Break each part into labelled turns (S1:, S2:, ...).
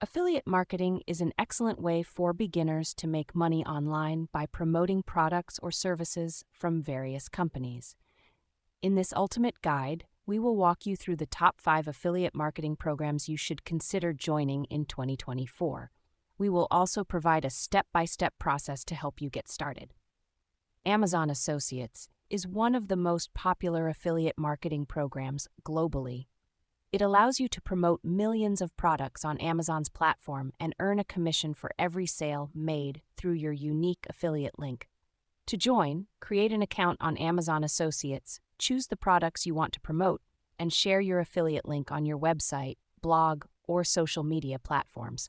S1: Affiliate marketing is an excellent way for beginners to make money online by promoting products or services from various companies. In this ultimate guide, we will walk you through the top 5 affiliate marketing programs you should consider joining in 2024. We will also provide a step-by-step process to help you get started. Amazon Associates is one of the most popular affiliate marketing programs globally. It allows you to promote millions of products on Amazon's platform and earn a commission for every sale made through your unique affiliate link. To join, create an account on Amazon Associates, choose the products you want to promote, and share your affiliate link on your website, blog, or social media platforms.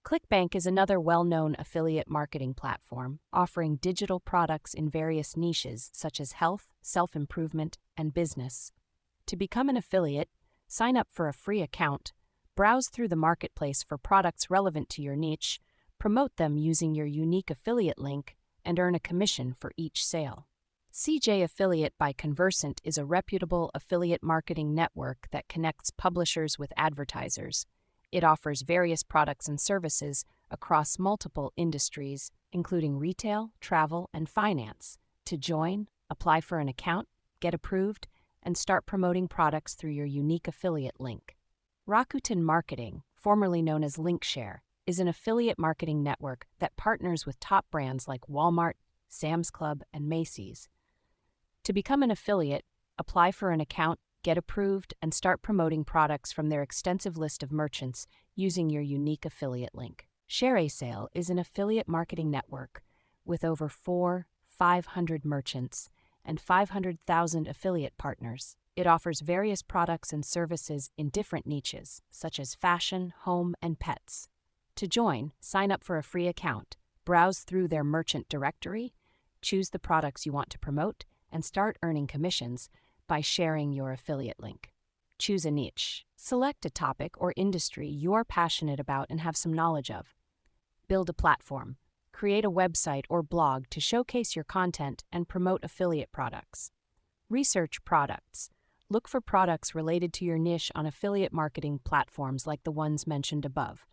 S1: ClickBank is another well-known affiliate marketing platform, offering digital products in various niches such as health, self-improvement, and business. To become an affiliate, sign up for a free account, browse through the marketplace for products relevant to your niche, promote them using your unique affiliate link, and earn a commission for each sale. CJ Affiliate by Conversant is a reputable affiliate marketing network that connects publishers with advertisers. It offers various products and services across multiple industries, including retail, travel, and finance. To join, apply for an account, get approved, and start promoting products through your unique affiliate link. Rakuten Marketing, formerly known as Linkshare, is an affiliate marketing network that partners with top brands like Walmart, Sam's Club, and Macy's. To become an affiliate, apply for an account, get approved, and start promoting products from their extensive list of merchants using your unique affiliate link. ShareASale is an affiliate marketing network with over 500 merchants and 500,000 affiliate partners. It offers various products and services in different niches, such as fashion, home, and pets. To join, sign up for a free account, browse through their merchant directory, choose the products you want to promote, and start earning commissions by sharing your affiliate link. Choose a niche. Select a topic or industry you're passionate about and have some knowledge of. Build a platform. Create a website or blog to showcase your content and promote affiliate products. Research products. Look for products related to your niche on affiliate marketing platforms like the ones mentioned above.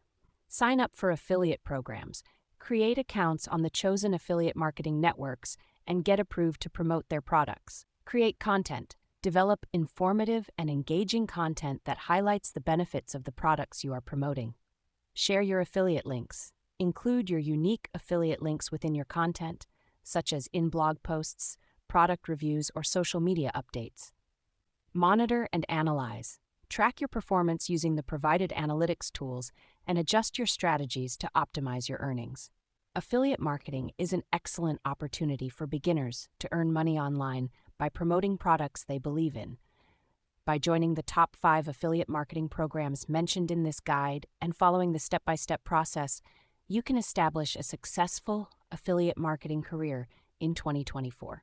S1: Sign up for affiliate programs. Create accounts on the chosen affiliate marketing networks and get approved to promote their products. Create content. Develop informative and engaging content that highlights the benefits of the products you are promoting. Share your affiliate links. Include your unique affiliate links within your content, such as in blog posts, product reviews, or social media updates. Monitor and analyze. Track your performance using the provided analytics tools and adjust your strategies to optimize your earnings. Affiliate marketing is an excellent opportunity for beginners to earn money online by promoting products they believe in. By joining the top 5 affiliate marketing programs mentioned in this guide and following the step-by-step process, you can establish a successful affiliate marketing career in 2024.